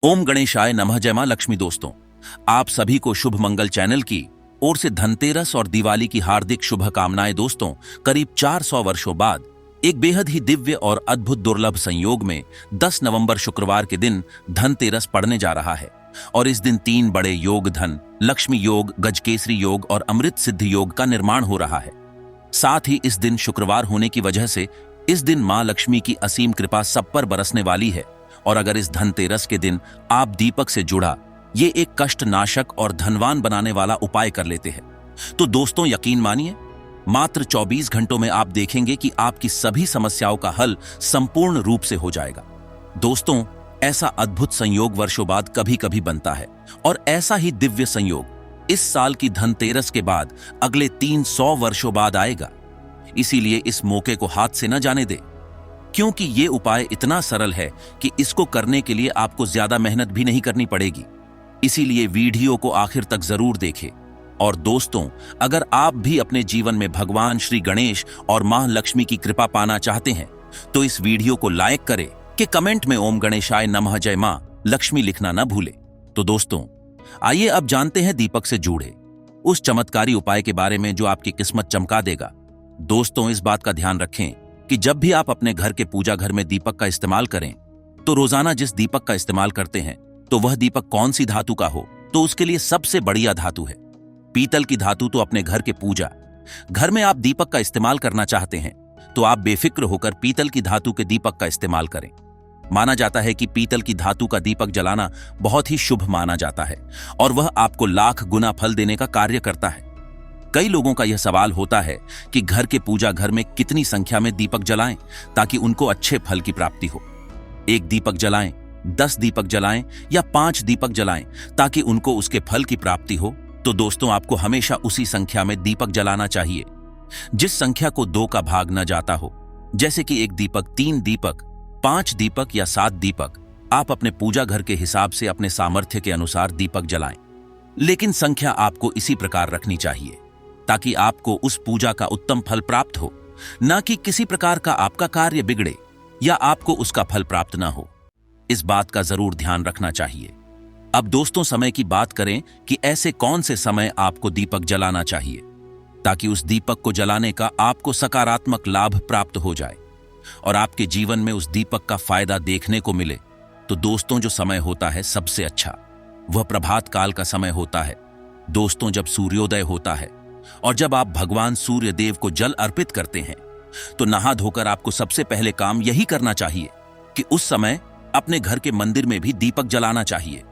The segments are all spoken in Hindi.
ओम गणेशाय नमः। जय मां लक्ष्मी। दोस्तों, आप सभी को शुभ मंगल चैनल की ओर से धनतेरस और दिवाली की हार्दिक शुभकामनाएं। दोस्तों, करीब 400 वर्षों बाद एक बेहद ही दिव्य और अद्भुत दुर्लभ संयोग में 10 नवंबर शुक्रवार के दिन धनतेरस पड़ने जा रहा है। और इस दिन 3 बड़े योग, धन लक्ष्मी योग, गजकेसरी योग और अमृत सिद्धि योग का निर्माण हो रहा है। साथ ही इस दिन शुक्रवार होने की वजह से इस दिन मां लक्ष्मी की असीम कृपा सब पर बरसने वाली है। और अगर इस धनतेरस के दिन आप दीपक से जुड़ा ये एक कष्ट नाशक और धनवान बनाने वाला उपाय कर लेते हैं तो दोस्तों यकीन मानिए, मात्र 24 घंटों में आप देखेंगे कि आपकी सभी समस्याओं का हल संपूर्ण रूप से हो जाएगा। दोस्तों, ऐसा अद्भुत संयोग वर्षों बाद कभी कभी बनता है और ऐसा ही दिव्य संयोग इस साल की धनतेरस के बाद अगले 300 वर्षों बाद आएगा। इसीलिए इस मौके को हाथ से न जाने दे, क्योंकि ये उपाय इतना सरल है कि इसको करने के लिए आपको ज्यादा मेहनत भी नहीं करनी पड़ेगी। इसीलिए वीडियो को आखिर तक जरूर देखें। और दोस्तों, अगर आप भी अपने जीवन में भगवान श्री गणेश और मां लक्ष्मी की कृपा पाना चाहते हैं तो इस वीडियो को लाइक करें कि कमेंट में ओम गणेशाय नमः जय मां लक्ष्मी लिखना ना भूले। तो दोस्तों, आइए अब जानते हैं दीपक से जुड़े उस चमत्कारी उपाय के बारे में जो आपकी किस्मत चमका देगा। दोस्तों, इस बात का ध्यान रखें कि जब भी आप अपने घर के पूजा घर में दीपक का इस्तेमाल करें तो रोजाना जिस दीपक का इस्तेमाल करते हैं तो वह दीपक कौन सी धातु का हो तो उसके लिए सबसे बढ़िया धातु है पीतल की धातु। तो अपने घर के पूजा घर में आप दीपक का इस्तेमाल करना चाहते हैं तो आप बेफिक्र होकर पीतल की धातु के दीपक का इस्तेमाल करें। माना जाता है कि पीतल की धातु का दीपक जलाना बहुत ही शुभ माना जाता है और वह आपको लाख गुना फल देने का कार्य करता है। कई लोगों का यह सवाल होता है कि घर के पूजा घर में कितनी संख्या में दीपक जलाएं ताकि उनको अच्छे फल की प्राप्ति हो। 1 दीपक जलाएं, 10 दीपक जलाएं या 5 दीपक जलाएं ताकि उनको उसके फल की प्राप्ति हो। तो दोस्तों, आपको हमेशा उसी संख्या में दीपक जलाना चाहिए जिस संख्या को 2 का भाग न जाता हो। जैसे कि 1 दीपक, 3 दीपक, 5 दीपक या 7 दीपक। आप अपने पूजा घर के हिसाब से अपने सामर्थ्य के अनुसार दीपक जलाएं, लेकिन संख्या आपको इसी प्रकार रखनी चाहिए ताकि आपको उस पूजा का उत्तम फल प्राप्त हो, न कि किसी प्रकार का आपका कार्य बिगड़े या आपको उसका फल प्राप्त ना हो। इस बात का जरूर ध्यान रखना चाहिए। अब दोस्तों, समय की बात करें कि ऐसे कौन से समय आपको दीपक जलाना चाहिए ताकि उस दीपक को जलाने का आपको सकारात्मक लाभ प्राप्त हो जाए और आपके जीवन में उस दीपक का फायदा देखने को मिले। तो दोस्तों, जो समय होता है सबसे अच्छा वह प्रभात काल का समय होता है। दोस्तों, जब सूर्योदय होता है और जब आप भगवान सूर्य देव को जल अर्पित करते हैं तो नहा धोकर आपको सबसे पहले काम यही करना चाहिए कि उस समय अपने घर के मंदिर में भी दीपक जलाना चाहिए।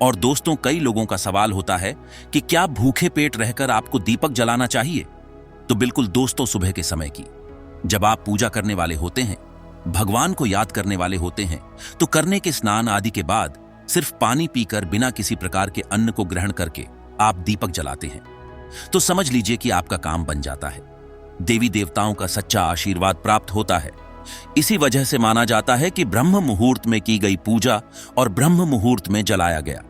और दोस्तों, कई लोगों का सवाल होता है कि क्या भूखे पेट रहकर आपको दीपक जलाना चाहिए? तो बिल्कुल दोस्तों, सुबह के समय की जब आप पूजा करने वाले होते हैं, भगवान को याद करने वाले होते हैं, तो करने के स्नान आदि के बाद सिर्फ पानी पीकर बिना किसी प्रकार के अन्न को ग्रहण करके आप दीपक जलाते हैं तो समझ लीजिए कि आपका काम बन जाता है। देवी देवताओं का सच्चा आशीर्वाद प्राप्त होता है। इसी वजह से माना जाता है कि ब्रह्म मुहूर्त में की गई पूजा और ब्रह्म मुहूर्त में जलाया गया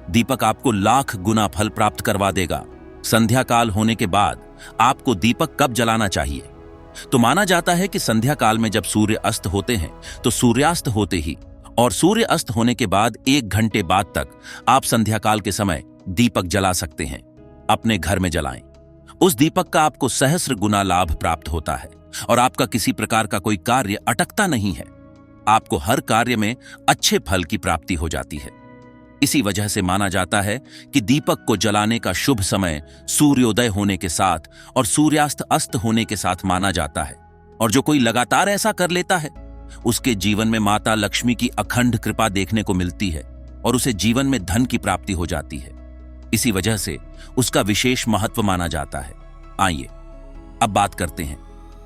दीपक आपको लाख गुना फल प्राप्त करवा देगा। संध्या काल होने के बाद आपको दीपक कब जलाना चाहिए? तो माना जाता है कि संध्या काल में जब सूर्य अस्त होते हैं तो सूर्यास्त होते ही और सूर्य अस्त होने के बाद 1 घंटे बाद तक आप संध्या काल के समय दीपक जला सकते हैं। अपने घर में जलाएं। उस दीपक का आपको सहस्र गुना लाभ प्राप्त होता है और आपका किसी प्रकार का कोई कार्य अटकता नहीं है। आपको हर कार्य में अच्छे फल की प्राप्ति हो जाती है। इसी वजह से माना जाता है कि दीपक को जलाने का शुभ समय सूर्योदय होने के साथ और सूर्यास्त अस्त होने के साथ माना जाता है। और जो कोई लगातार ऐसा कर लेता है उसके जीवन में माता लक्ष्मी की अखंड कृपा देखने को मिलती है और उसे जीवन में धन की प्राप्ति हो जाती है। इसी वजह से उसका विशेष महत्व माना जाता है। आइए अब बात करते हैं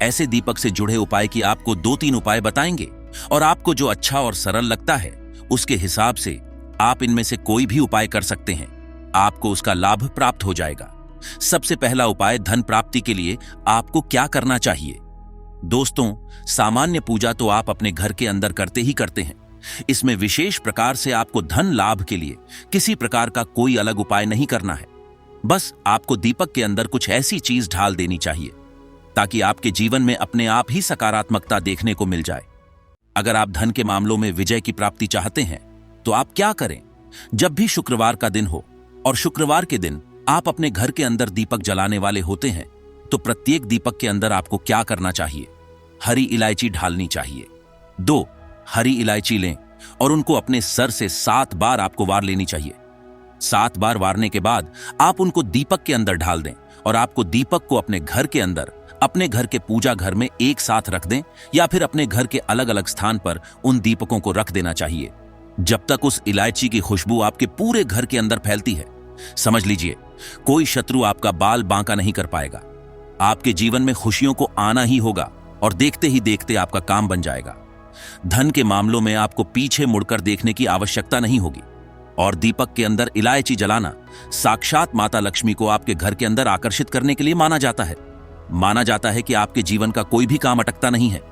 ऐसे दीपक से जुड़े उपाय की। आपको 2-3 उपाय बताएंगे और आपको जो अच्छा और सरल लगता है उसके हिसाब से आप इनमें से कोई भी उपाय कर सकते हैं। आपको उसका लाभ प्राप्त हो जाएगा। सबसे पहला उपाय, धन प्राप्ति के लिए आपको क्या करना चाहिए? दोस्तों, सामान्य पूजा तो आप अपने घर के अंदर करते ही करते हैं। इसमें विशेष प्रकार से आपको धन लाभ के लिए किसी प्रकार का कोई अलग उपाय नहीं करना है। बस आपको दीपक के अंदर कुछ ऐसी चीज ढाल देनी चाहिए ताकि आपके जीवन में अपने आप ही सकारात्मकता देखने को मिल जाए। अगर आप धन के मामलों में विजय की प्राप्ति चाहते हैं तो आप क्या करें? जब भी शुक्रवार का दिन हो और शुक्रवार के दिन आप अपने घर के अंदर दीपक जलाने वाले होते हैं, तो प्रत्येक दीपक के अंदर आपको क्या करना चाहिए? हरी इलायची ढालनी चाहिए। 2 हरी इलायची लें और उनको अपने सर से 7 बार आपको वार लेनी चाहिए। 7 बार वारने के बाद आप उनको दीपक के अंदर ढाल दें और आपको दीपक को अपने घर के अंदर, अपने घर के पूजा घर में एक साथ रख दें या फिर अपने घर के अलग अलग स्थान पर उन दीपकों को रख देना चाहिए। जब तक उस इलायची की खुशबू आपके पूरे घर के अंदर फैलती है, समझ लीजिए कोई शत्रु आपका बाल बांका नहीं कर पाएगा। आपके जीवन में खुशियों को आना ही होगा और देखते ही देखते आपका काम बन जाएगा। धन के मामलों में आपको पीछे मुड़कर देखने की आवश्यकता नहीं होगी। और दीपक के अंदर इलायची जलाना साक्षात माता लक्ष्मी को आपके घर के अंदर आकर्षित करने के लिए माना जाता है। माना जाता है कि आपके जीवन का कोई भी काम अटकता नहीं है,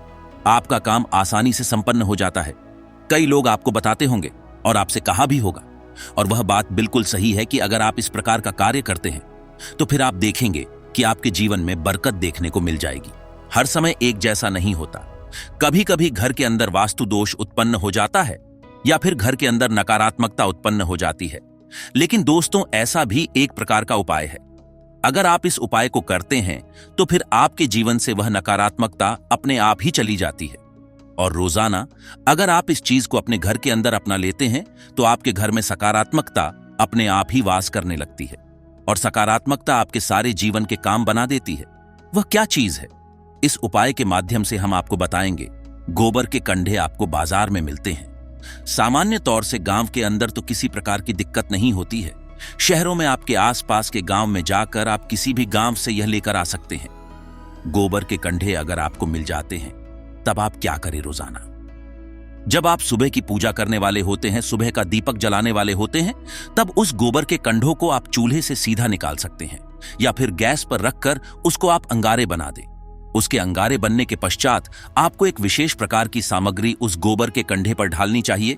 आपका काम आसानी से संपन्न हो जाता है। कई लोग आपको बताते होंगे और आपसे कहा भी होगा, और वह बात बिल्कुल सही है कि अगर आप इस प्रकार का कार्य करते हैं तो फिर आप देखेंगे कि आपके जीवन में बरकत देखने को मिल जाएगी। हर समय एक जैसा नहीं होता। कभी कभी घर के अंदर वास्तु दोष उत्पन्न हो जाता है या फिर घर के अंदर नकारात्मकता उत्पन्न हो जाती है। लेकिन दोस्तों, ऐसा भी एक प्रकार का उपाय है। अगर आप इस उपाय को करते हैं तो फिर आपके जीवन से वह नकारात्मकता अपने आप ही चली जाती है। और रोजाना अगर आप इस चीज को अपने घर के अंदर अपना लेते हैं तो आपके घर में सकारात्मकता अपने आप ही वास करने लगती है और सकारात्मकता आपके सारे जीवन के काम बना देती है। वह क्या चीज है? इस उपाय के माध्यम से हम आपको बताएंगे। गोबर के कंडे आपको बाजार में मिलते हैं। सामान्य तौर से गांव के अंदर तो किसी प्रकार की दिक्कत नहीं होती है। शहरों में आपके आसपास के गांव में जाकर आप किसी भी गांव से यह लेकर आ सकते हैं। गोबर के कंडे अगर आपको मिल जाते हैं तब आप क्या करें? रोजाना जब आप सुबह की पूजा करने वाले होते हैं, सुबह का दीपक जलाने वाले होते हैं, तब उस गोबर के कंडों को आप चूल्हे से सीधा निकाल सकते हैं या फिर गैस पर रखकर उसको आप अंगारे बना दें। उसके अंगारे बनने के पश्चात आपको एक विशेष प्रकार की सामग्री उस गोबर के कंडे पर ढालनी चाहिए,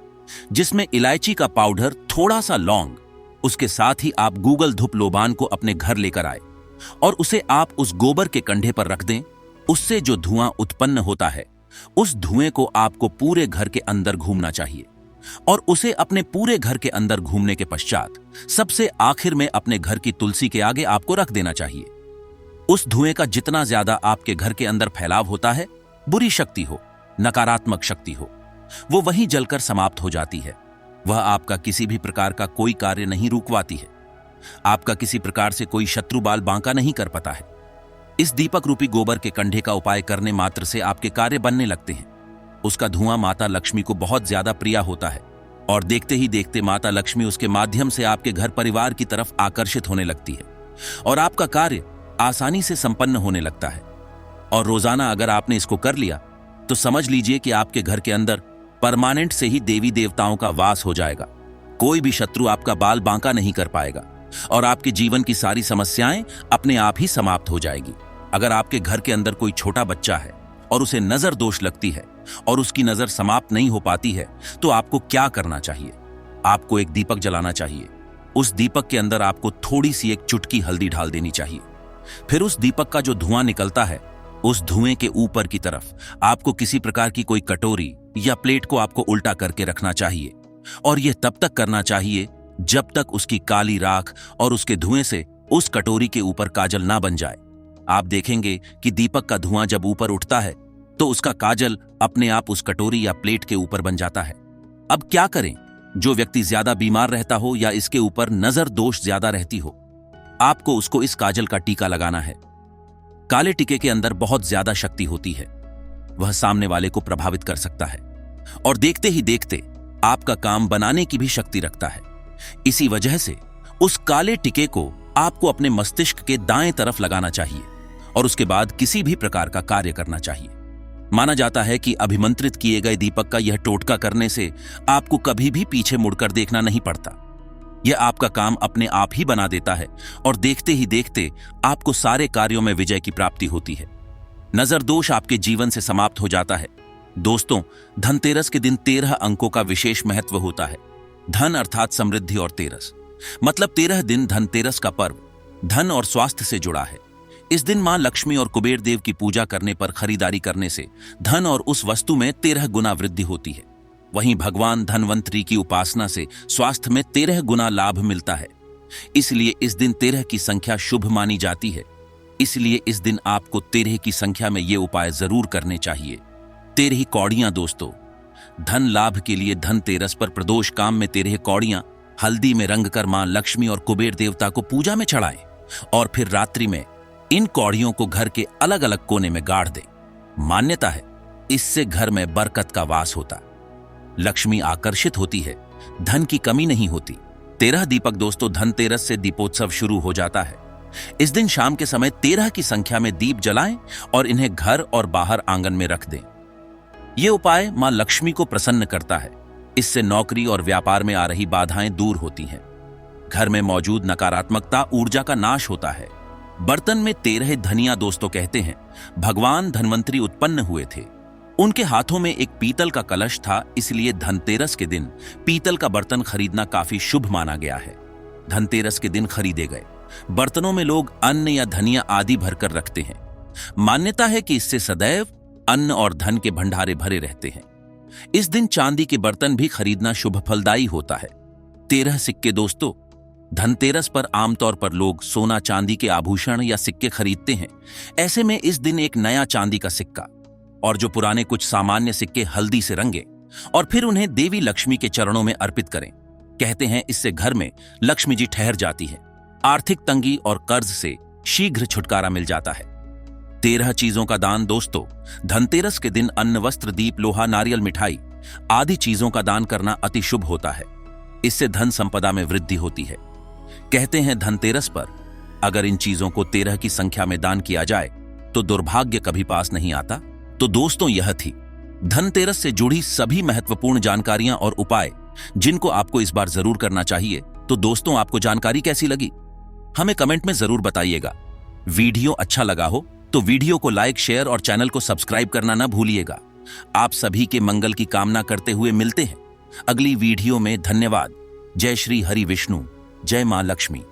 जिसमें इलायची का पाउडर, थोड़ा सा लौंग, उसके साथ ही आप गूगल धूप लोबान को अपने घर लेकर आए और उसे आप उस गोबर के कंडे पर रख दें। उससे जो धुआं उत्पन्न होता है, उस धुएं को आपको पूरे घर के अंदर घूमना चाहिए और उसे अपने पूरे घर के अंदर घूमने के पश्चात सबसे आखिर में अपने घर की तुलसी के आगे आपको रख देना चाहिए। उस धुएं का जितना ज्यादा आपके घर के अंदर फैलाव होता है, बुरी शक्ति हो, नकारात्मक शक्ति हो, वो वहीं जलकर समाप्त हो जाती है। वह आपका किसी भी प्रकार का कोई कार्य नहीं रुकवाती है। आपका किसी प्रकार से कोई शत्रु बाल बांका नहीं कर पाता है। इस दीपक रूपी गोबर के कंडे का उपाय करने मात्र से आपके कार्य बनने लगते हैं। उसका धुआं माता लक्ष्मी को बहुत ज्यादा प्रिय होता है और देखते ही देखते माता लक्ष्मी उसके माध्यम से आपके घर परिवार की तरफ आकर्षित होने लगती है और आपका कार्य आसानी से संपन्न होने लगता है। और रोजाना अगर आपने इसको कर लिया तो समझ लीजिए कि आपके घर के अंदर परमानेंट से ही देवी देवताओं का वास हो जाएगा। कोई भी शत्रु आपका बाल बांका नहीं कर पाएगा और आपके जीवन की सारी समस्याएं अपने आप ही समाप्त हो जाएगी। अगर आपके घर के अंदर कोई छोटा बच्चा है और उसे नजर दोष लगती है और उसकी नजर समाप्त नहीं हो पाती है, तो आपको क्या करना चाहिए? आपको एक दीपक जलाना चाहिए। उस दीपक के अंदर आपको थोड़ी सी एक चुटकी हल्दी डाल देनी चाहिए। फिर उस दीपक का जो धुआं निकलता है, उस धुएं के ऊपर की तरफ आपको किसी प्रकार की कोई कटोरी या प्लेट को आपको उल्टा करके रखना चाहिए और यह तब तक करना चाहिए जब तक उसकी काली राख और उसके धुएं से उस कटोरी के ऊपर काजल ना बन जाए। आप देखेंगे कि दीपक का धुआं जब ऊपर उठता है तो उसका काजल अपने आप उस कटोरी या प्लेट के ऊपर बन जाता है। अब क्या करें? जो व्यक्ति ज्यादा बीमार रहता हो या इसके ऊपर नजर दोष ज्यादा रहती हो, आपको उसको इस काजल का टीका लगाना है। काले टीके के अंदर बहुत ज्यादा शक्ति होती है। वह सामने वाले को प्रभावित कर सकता है और देखते ही देखते आपका काम बनाने की भी शक्ति रखता है। इसी वजह से उस काले टीके को आपको अपने मस्तिष्क के दाएं तरफ लगाना चाहिए और उसके बाद किसी भी प्रकार का कार्य करना चाहिए। माना जाता है कि अभिमंत्रित किए गए दीपक का यह टोटका करने से आपको कभी भी पीछे मुड़कर देखना नहीं पड़ता। यह आपका काम अपने आप ही बना देता है और देखते ही देखते आपको सारे कार्यों में विजय की प्राप्ति होती है। नजर दोष आपके जीवन से समाप्त हो जाता है। दोस्तों, धनतेरस के दिन 13 अंकों का विशेष महत्व होता है। धन अर्थात समृद्धि और तेरस मतलब 13 दिन धनतेरस का पर्व धन और स्वास्थ्य से जुड़ा है। इस दिन मां लक्ष्मी और कुबेर देव की पूजा करने पर खरीदारी करने से धन और उस वस्तु में 13 गुना वृद्धि होती है। वहीं भगवान धन्वंतरी की उपासना से स्वास्थ्य में 13 गुना लाभ मिलता है। इसलिए इस दिन 13 की संख्या शुभ मानी जाती है। इसलिए इस दिन आपको 13 की संख्या में ये उपाय जरूर करने चाहिए। 13 कौड़ियां दोस्तों, धन लाभ के लिए धनतेरस पर प्रदोष काम में 13 कौड़ियां हल्दी में रंग कर मां लक्ष्मी और कुबेर देवता को पूजा में चढ़ाएं और फिर रात्रि में इन कौड़ियों को घर के अलग अलग कोने में गाड़ दें। मान्यता है इससे घर में बरकत का वास होता, लक्ष्मी आकर्षित होती है, धन की कमी नहीं होती। 13 दीपक दोस्तों, धनतेरस से दीपोत्सव शुरू हो जाता है। इस दिन शाम के समय 13 की संख्या में दीप जलाएं और इन्हें घर और बाहर आंगन में रख दें। यह उपाय मां लक्ष्मी को प्रसन्न करता है। इससे नौकरी और व्यापार में आ रही बाधाएं दूर होती हैं। घर में मौजूद नकारात्मकता ऊर्जा का नाश होता है। बर्तन में 13 धनिया दोस्तों, कहते हैं भगवान धन्वंतरी उत्पन्न हुए थे। उनके हाथों में एक पीतल का कलश था, इसलिए धनतेरस के दिन पीतल का बर्तन खरीदना काफी शुभ माना गया है। धनतेरस के दिन खरीदे गए बर्तनों में लोग अन्न या धनिया आदि भरकर रखते हैं। मान्यता है कि इससे सदैव अन्न और धन के भंडारे भरे रहते हैं। इस दिन चांदी के बर्तन भी खरीदना शुभ फलदायी होता है। 13 सिक्के दोस्तों, धनतेरस पर आमतौर पर लोग सोना चांदी के आभूषण या सिक्के खरीदते हैं। ऐसे में इस दिन एक नया चांदी का सिक्का और जो पुराने कुछ सामान्य सिक्के हल्दी से रंगे और फिर उन्हें देवी लक्ष्मी के चरणों में अर्पित करें। कहते हैं इससे घर में लक्ष्मी जी ठहर जाती है, आर्थिक तंगी और कर्ज से शीघ्र छुटकारा मिल जाता है। 13 चीजों का दान दोस्तों, धनतेरस के दिन अन्न, वस्त्र, दीप, लोहा, नारियल, मिठाई आदि चीजों का दान करना अति शुभ होता है। इससे धन संपदा में वृद्धि होती है। कहते हैं धनतेरस पर अगर इन चीजों को 13 की संख्या में दान किया जाए तो दुर्भाग्य कभी पास नहीं आता। तो दोस्तों, यह थी धनतेरस से जुड़ी सभी महत्वपूर्ण जानकारियां और उपाय जिनको आपको इस बार जरूर करना चाहिए। तो दोस्तों, आपको जानकारी कैसी लगी हमें कमेंट में जरूर बताइएगा। वीडियो अच्छा लगा हो तो वीडियो को लाइक, शेयर और चैनल को सब्सक्राइब करना ना भूलिएगा। आप सभी के मंगल की कामना करते हुए मिलते हैं अगली वीडियो में। धन्यवाद। जय श्री हरि विष्णु, जय मां लक्ष्मी।